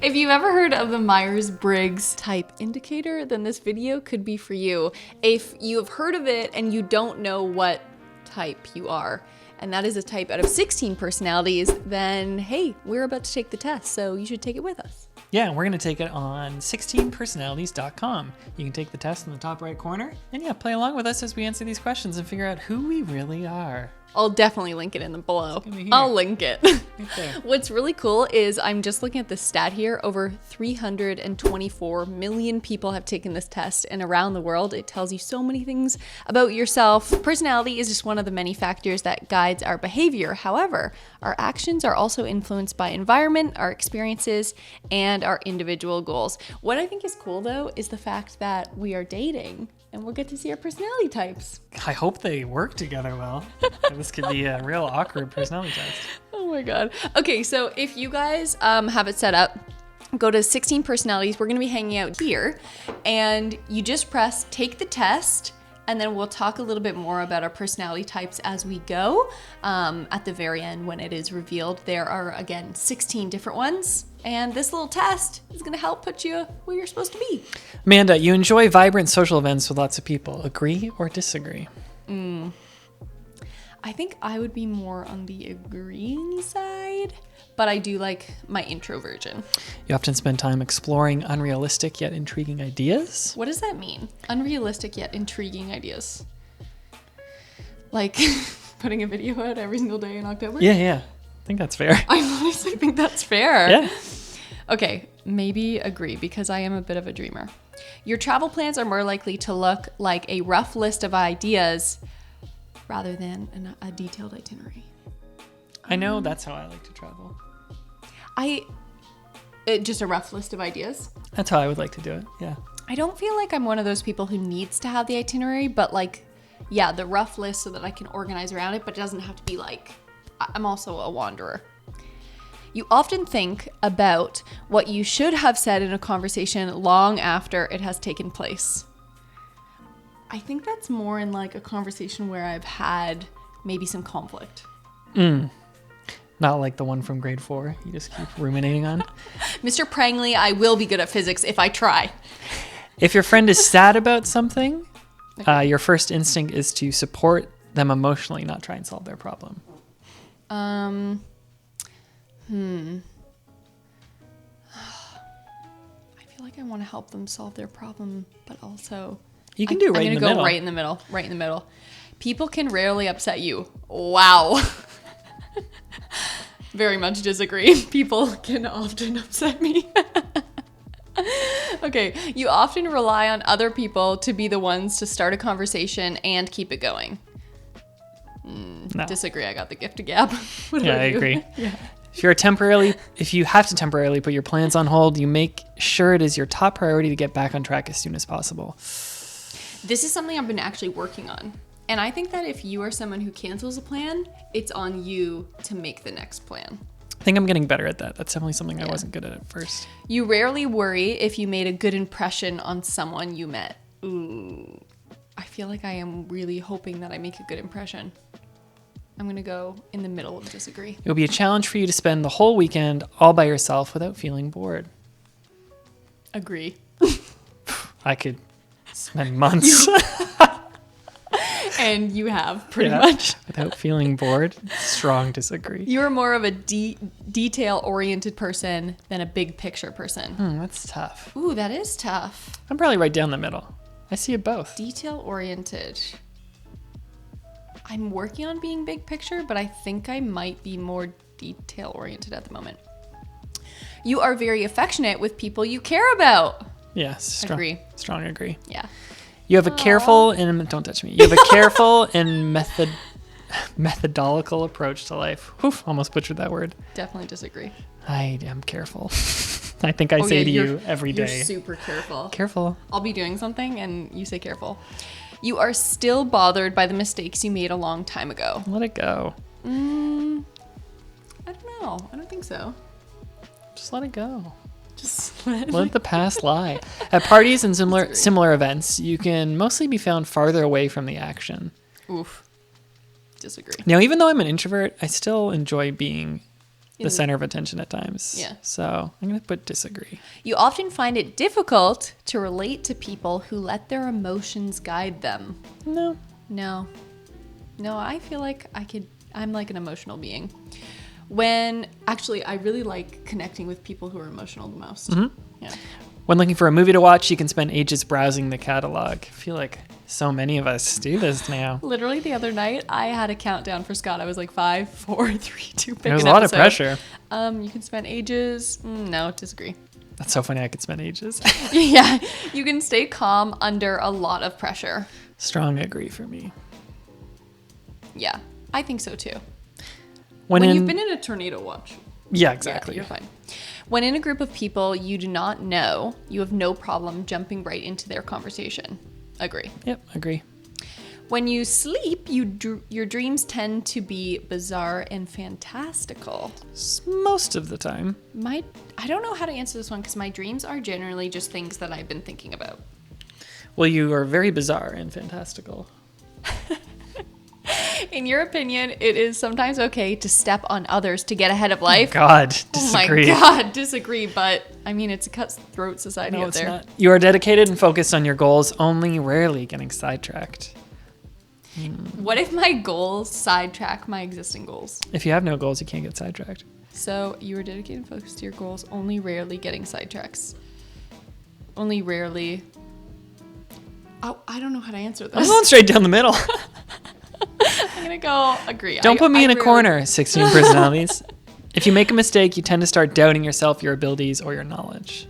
If you've ever heard of the Myers-Briggs Type Indicator, then this video could be for you. If you have heard of it and you don't know what type you are, and that is a type out of 16 personalities, then hey, we're about to take the test, so you should take it with us. Yeah, we're going to take it on 16personalities.com. You can take the test in the top right corner, and yeah, play along with us as we answer these questions and figure out who we really are. I'll definitely link it in the below. It's I'll link it. Right there. What's really cool is I'm just looking at the stat here. Over 324 million people have taken this test, and around the world, it tells you so many things about yourself. Personality is just one of the many factors that guides our behavior. However, our actions are also influenced by environment, our experiences, and our individual goals. What I think is cool, though, is the fact that we are dating and we'll get to see our personality types. I hope they work together well. This could be a real awkward personality test. Oh my God. Okay, so if you guys have it set up, go to 16 personalities. We're going to be hanging out here, and you just press take the test, and then we'll talk a little bit more about our personality types as we go. At the very end, when it is revealed, there are, again, 16 different ones. And this little test is going to help put you where you're supposed to be. Amanda, you enjoy vibrant social events with lots of people. Agree or disagree? I think I would be more on the agreeing side, but I do like my introversion. You often spend time exploring unrealistic yet intriguing ideas. What does that mean? Unrealistic yet intriguing ideas. Like putting a video out every single day in October? Yeah. I think that's fair. I honestly think that's fair. Yeah. Okay, maybe agree because I am a bit of a dreamer. Your travel plans are more likely to look like a rough list of ideas rather than a detailed itinerary. I know that's how I like to travel. Just a rough list of ideas? That's how I would like to do it, yeah. I don't feel like I'm one of those people who needs to have the itinerary, but like, yeah, the rough list so that I can organize around it, but it doesn't have to be like, I'm also a wanderer. You often think about what you should have said in a conversation long after it has taken place. I think that's more in like a conversation where I've had maybe some conflict. Not like the one from grade 4 you just keep ruminating on. Mr. Prangley, I will be good at physics if I try. If your friend is sad about something, your first instinct is to support them emotionally, not try and solve their problem. I feel like I want to help them solve their problem, but also You can do right in the middle. I'm going to go right in the middle. People can rarely upset you. Wow. Very much disagree. People can often upset me. Okay, you often rely on other people to be the ones to start a conversation and keep it going. No. Disagree. I got the gift of gab. Yeah, I agree. Yeah. If you have to temporarily put your plans on hold, you make sure it is your top priority to get back on track as soon as possible. This is something I've been actually working on. And I think that if you are someone who cancels a plan, it's on you to make the next plan. I think I'm getting better at that. That's definitely something I wasn't good at first. You rarely worry if you made a good impression on someone you met. Ooh, I feel like I am really hoping that I make a good impression. I'm going to go in the middle of disagree. It will be a challenge for you to spend the whole weekend all by yourself without feeling bored. Agree. I could spend months. And you have, pretty much. Without feeling bored. Strong disagree. You're more of a detail-oriented person than a big picture person. That's tough. Ooh, that is tough. I'm probably right down the middle. I see it both. Detail-oriented. I'm working on being big picture, but I think I might be more detail-oriented at the moment. You are very affectionate with people you care about. Yes. Agree. Strong agree. Yeah. You have a careful and don't touch me. You have a careful and methodological approach to life. Oof, almost butchered that word. Definitely disagree. I am careful. I think I say to you every day. You're super careful. Careful. I'll be doing something and you say careful. You are still bothered by the mistakes you made a long time ago. Let it go. I don't know. I don't think so. Just let it go. Just let the past lie. At parties and similar events, you can mostly be found farther away from the action. Oof. Disagree. Now, even though I'm an introvert, I still enjoy being the center of attention at times. Yeah. So I'm going to put disagree. You often find it difficult to relate to people who let their emotions guide them. No. No, I feel like I'm like an emotional being. Actually, I really like connecting with people who are emotional the most. Mm-hmm. Yeah. When looking for a movie to watch, you can spend ages browsing the catalog. I feel like so many of us do this now. Literally the other night, I had a countdown for Scott. I was like 5, 4, 3, 2, pick There was an a lot episode. of pressure. You can spend ages. No, disagree. That's so funny. I could spend ages. Yeah, you can stay calm under a lot of pressure. Strong agree for me. Yeah, I think so too. When You've been in a tornado watch. Yeah, exactly. Yeah, you're fine. When in a group of people you do not know, you have no problem jumping right into their conversation. Agree. Yep, agree. When you sleep, your dreams tend to be bizarre and fantastical. Most of the time. I don't know how to answer this one because my dreams are generally just things that I've been thinking about. Well, you are very bizarre and fantastical. In your opinion, it is sometimes okay to step on others to get ahead of life. God, disagree. Oh my God, disagree. But I mean, it's a cutthroat society No, out it's there. not. You are dedicated and focused on your goals, only rarely getting sidetracked. What if my goals sidetrack my existing goals? If you have no goals, you can't get sidetracked. So you are dedicated and focused to your goals, only rarely getting sidetracks. Only rarely. Oh, I don't know how to answer this. I'm going straight down the middle. I'm gonna go agree. Don't put me in a rarely- corner, 16 personalities. If you make a mistake, you tend to start doubting yourself, your abilities, or your knowledge.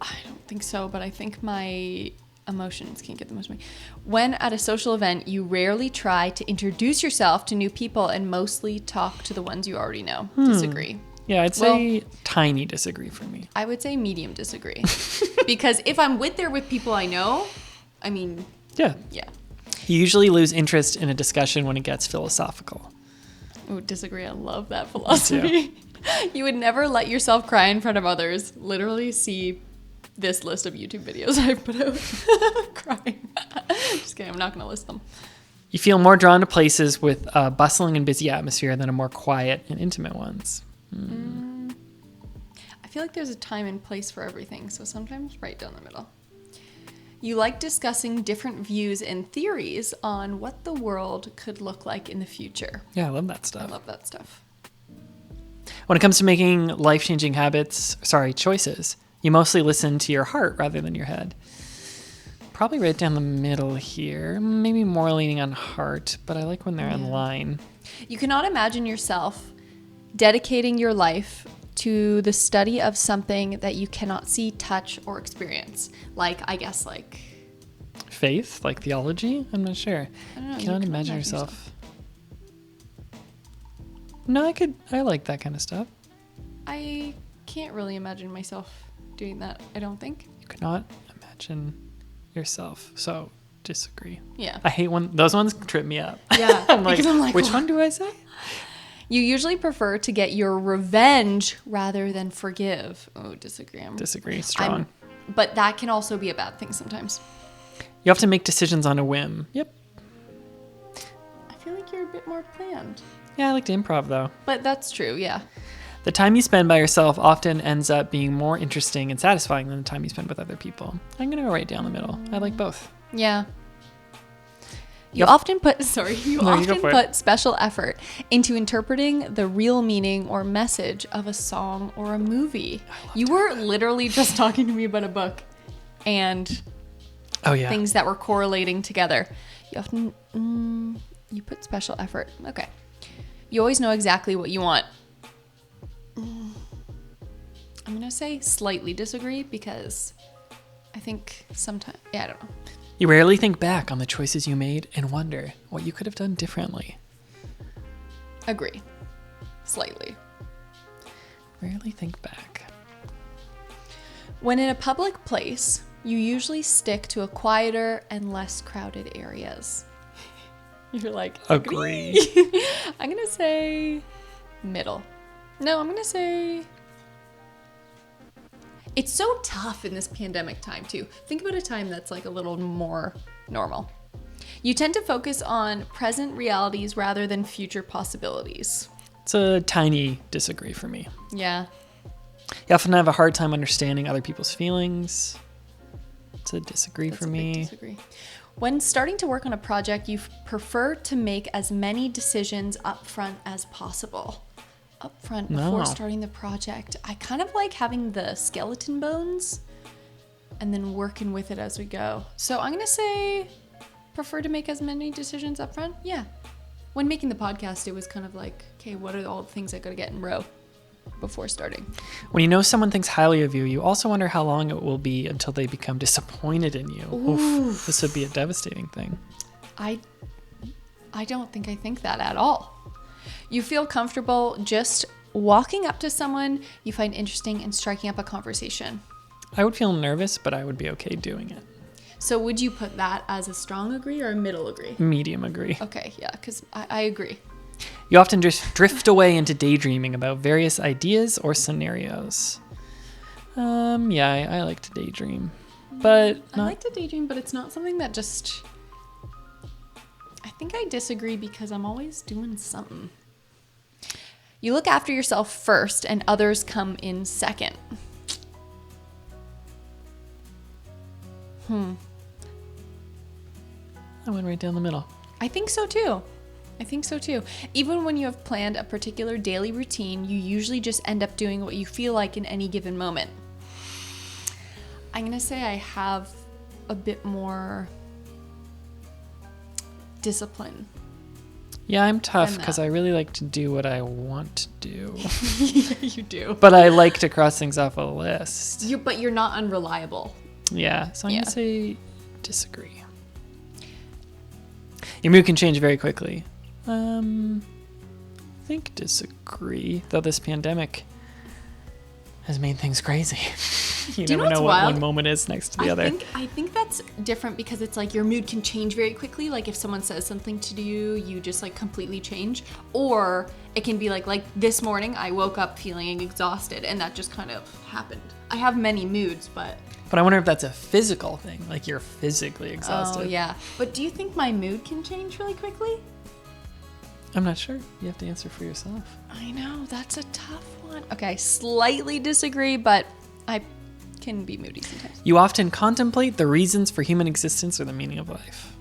I don't think so, but I think my emotions can't get the most of me. When at a social event, you rarely try to introduce yourself to new people and mostly talk to the ones you already know. Disagree. Yeah, I'd say tiny disagree for me. I would say medium disagree. Because if I'm with people I know, I mean, Yeah. yeah. You usually lose interest in a discussion when it gets philosophical. Oh, disagree. I love that philosophy. You would never let yourself cry in front of others. Literally see this list of YouTube videos I've put out. Crying. Just kidding. I'm not going to list them. You feel more drawn to places with a bustling and busy atmosphere than a more quiet and intimate ones. I feel like there's a time and place for everything, so sometimes right down the middle. You like discussing different views and theories on what the world could look like in the future. Yeah, I love that I stuff. love that stuff. When it comes to making life-changing choices, you mostly listen to your heart rather than your head. Probably right down the middle here. Maybe more leaning on heart, but I like when they're in line. You cannot imagine yourself dedicating your life to the study of something that you cannot see, touch, or experience. Like Faith, like theology? I'm not sure. I don't know. You cannot imagine yourself. No, I like that kind of stuff. I can't really imagine myself doing that, I don't think. You cannot imagine yourself. So disagree. Yeah. I hate when those ones trip me up. Yeah. I'm like, because I'm like, which "What?" one do I say? You usually prefer to get your revenge rather than forgive. Oh, disagree. Disagree. Strong. But that can also be a bad thing sometimes. You have to make decisions on a whim. Yep. I feel like you're a bit more planned. Yeah, I like to improv though. But that's true, yeah. The time you spend by yourself often ends up being more interesting and satisfying than the time you spend with other people. I'm going to go right down the middle. I like both. Yeah. You Yep. often put special effort into interpreting the real meaning or message of a song or a movie. You were literally just talking to me about a book and Oh yeah. things that were correlating together. You often you put special effort. Okay. You always know exactly what you want. I'm going to say slightly disagree because I think sometimes, I don't know. You rarely think back on the choices you made and wonder what you could have done differently. Agree. Slightly. Rarely think back. When in a public place, you usually stick to a quieter and less crowded areas. You're like, Agree. I'm going to say middle. No, I'm going to say... It's so tough in this pandemic time, too. Think about a time that's like a little more normal. You tend to focus on present realities rather than future possibilities. It's a tiny disagree for me. Yeah. You often have a hard time understanding other people's feelings. It's a disagree That's for a me. big disagree. When starting to work on a project, you prefer to make as many decisions up front as possible. Up front before starting the project. I kind of like having the skeleton bones and then working with it as we go. So I'm going to say prefer to make as many decisions up front. Yeah. When making the podcast, it was kind of like, okay, what are all the things I got to get in row before starting? When you know someone thinks highly of you, you also wonder how long it will be until they become disappointed in you. Oof, this would be a devastating thing. I don't think I think that at all. You feel comfortable just walking up to someone you find interesting and striking up a conversation. I would feel nervous, but I would be okay doing it. So would you put that as a strong agree or a middle agree? Medium agree. Okay, yeah, because I agree. You often just drift away into daydreaming about various ideas or scenarios. Yeah, I like to daydream, but I like to daydream, but it's not something that just... I think I disagree because I'm always doing something. You look after yourself first and others come in second. I went right down the middle. I think so too. Even when you have planned a particular daily routine, you usually just end up doing what you feel like in any given moment. I'm going to say I have a bit more discipline. Yeah, I'm tough because I really like to do what I want to do. Yeah, you do. But I like to cross things off a list. But you're not unreliable. Yeah, so I'm going to say disagree. Your mood can change very quickly. I think disagree, though this pandemic has made things crazy. You never know what one moment is next to the other. I think that's different because it's like your mood can change very quickly. Like if someone says something to you, you just like completely change. Or it can be like this morning I woke up feeling exhausted and that just kind of happened. I have many moods, but I wonder if that's a physical thing, like you're physically exhausted. Oh, yeah. But do you think my mood can change really quickly? I'm not sure. You have to answer for yourself. I know. That's a tough one. Okay, slightly disagree, but I can be moody sometimes. You often contemplate the reasons for human existence or the meaning of life.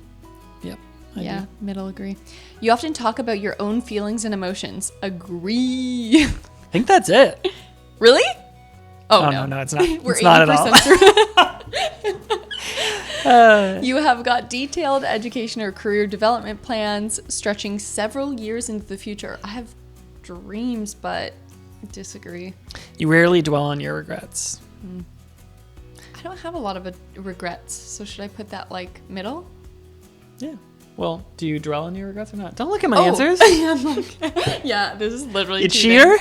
Yep. I do. Middle agree. You often talk about your own feelings and emotions. Agree. I think that's it. Really? Oh, no, it's not. We're it's not at all. You have got detailed education or career development plans stretching several years into the future. I have dreams, but disagree. You rarely dwell on your regrets. I don't have a lot of regrets, so should I put that like middle? Yeah. Well, do you dwell on your regrets or not? Don't look at my answers. Yeah, this is literally you cheer?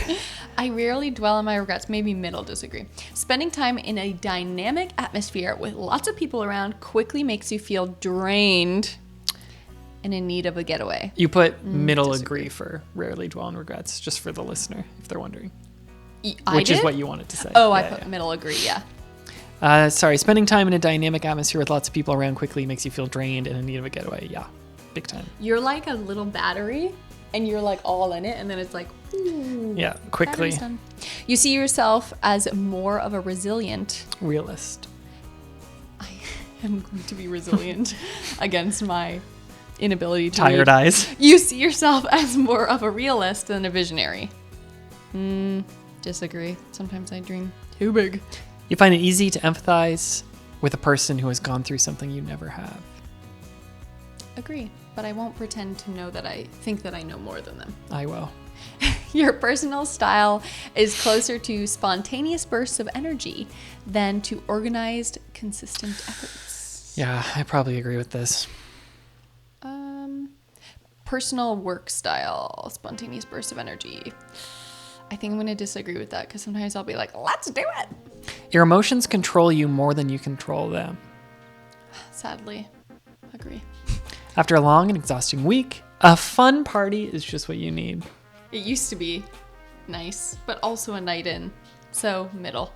I rarely dwell on my regrets. Maybe middle disagree. Spending time in a dynamic atmosphere with lots of people around quickly makes you feel drained and in need of a getaway. You put middle agree for rarely dwell on regrets, just for the listener, if they're wondering. Which is what you wanted to say. Oh, I put middle agree, yeah. Spending time in a dynamic atmosphere with lots of people around quickly makes you feel drained and in need of a getaway. Yeah, big time. You're like a little battery and you're like all in it and then it's like, ooh, yeah, quickly. You see yourself as more of a resilient realist. I am going to be resilient against my inability to tired read. Eyes. You see yourself as more of a realist than a visionary. Disagree. Sometimes I dream too big. You find it easy to empathize with a person who has gone through something you never have. Agree, but I won't pretend to know that I think that I know more than them. I will. Your personal style is closer to spontaneous bursts of energy than to organized, consistent efforts. Yeah, I probably agree with this. Personal work style, spontaneous bursts of energy. I think I'm going to disagree with that because sometimes I'll be like, let's do it. Your emotions control you more than you control them. Sadly, agree. After a long and exhausting week, a fun party is just what you need. It used to be nice, but also a night in. So, middle.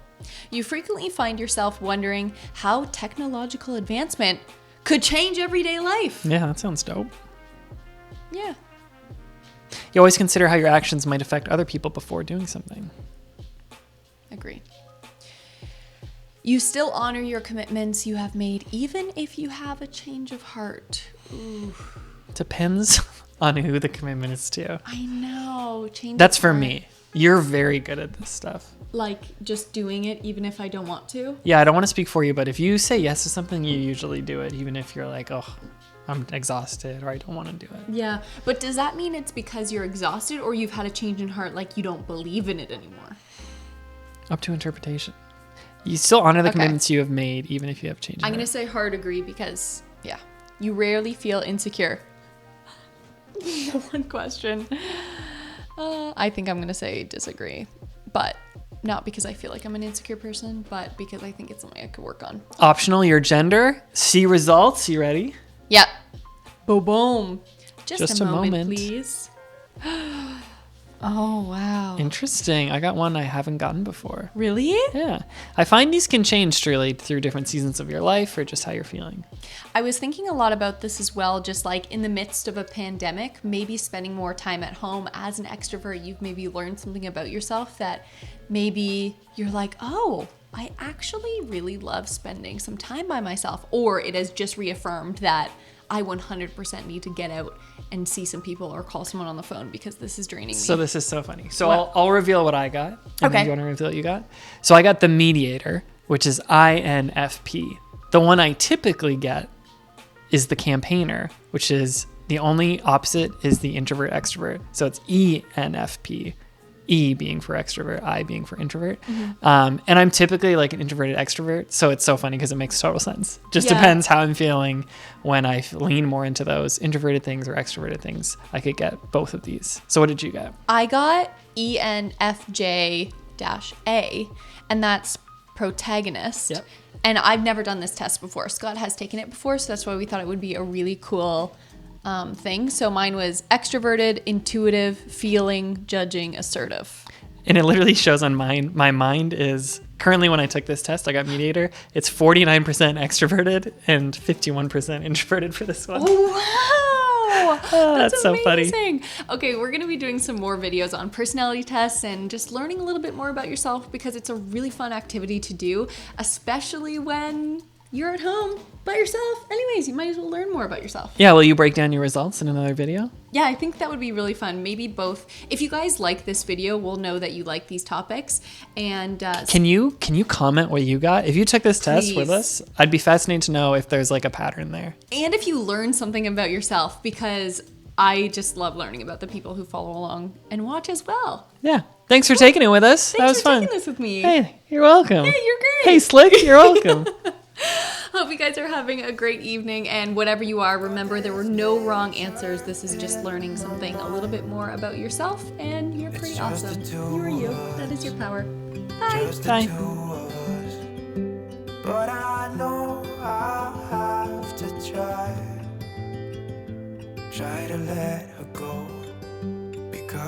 You frequently find yourself wondering how technological advancement could change everyday life. Yeah, that sounds dope. Yeah. You always consider how your actions might affect other people before doing something. Agree. You still honor your commitments you have made, even if you have a change of heart. Ooh. Depends on who the commitment is to. I know. That's for me. You're very good at this stuff. Like just doing it even if I don't want to? Yeah, I don't want to speak for you, but if you say yes to something, you usually do it, even if you're like, oh, I'm exhausted or I don't want to do it. Yeah, but does that mean it's because you're exhausted or you've had a change in heart, like you don't believe in it anymore? Up to interpretation. You still honor the commitments you have made, even if you have changed. I'm going to say hard agree because, yeah, you rarely feel insecure. The one question. I think I'm going to say disagree, but not because I feel like I'm an insecure person, but because I think it's something I could work on. Optional, your gender. See results. You ready? Yep. Boom, boom. Just a moment, please. Oh, wow. Interesting. I got one I haven't gotten before. Really? Yeah. I find these can change truly through different seasons of your life or just how you're feeling. I was thinking a lot about this as well, just like in the midst of a pandemic, maybe spending more time at home as an extrovert, you've maybe learned something about yourself that maybe you're like, oh, I actually really love spending some time by myself. Or it has just reaffirmed that I 100% need to get out and see some people or call someone on the phone because this is draining me. So this is so funny. So I'll reveal what I got. Okay. You want to reveal what you got? So I got the mediator, which is INFP. The one I typically get is the campaigner, which is the only opposite is the introvert extrovert. So it's ENFP. E being for extrovert, I being for introvert. Mm-hmm. And I'm typically like an introverted extrovert. So it's so funny because it makes total sense. Just depends how I'm feeling when I lean more into those introverted things or extroverted things. I could get both of these. So what did you get? I got ENFJ-A, and that's protagonist. Yep. And I've never done this test before. Scott has taken it before, so that's why we thought it would be a really cool thing. So mine was extroverted, intuitive, feeling, judging, assertive. And it literally shows on mine. My mind is currently, when I took this test, I got mediator. It's 49% extroverted and 51% introverted for this one. Wow. That's so funny. amazing. Okay, we're going to be doing some more videos on personality tests and just learning a little bit more about yourself because it's a really fun activity to do, especially when you're at home by yourself. Anyways, you might as well learn more about yourself. Yeah, will you break down your results in another video? Yeah, I think that would be really fun. Maybe both. If you guys like this video, we'll know that you like these topics. And can you comment what you got? If you took this test with us, I'd be fascinated to know if there's like a pattern there. And if you learn something about yourself, because I just love learning about the people who follow along and watch as well. Yeah. Thanks for taking it with us. That was fun. Thanks for taking this with me. Hey, you're welcome. Hey, you're great. Hey, Slick, you're welcome. Hope you guys are having a great evening, and whatever you are, remember there were no wrong answers. This is just learning something a little bit more about yourself, and you're pretty awesome. You are you. That is your power. Bye. Bye. But I know I have to try to let her go.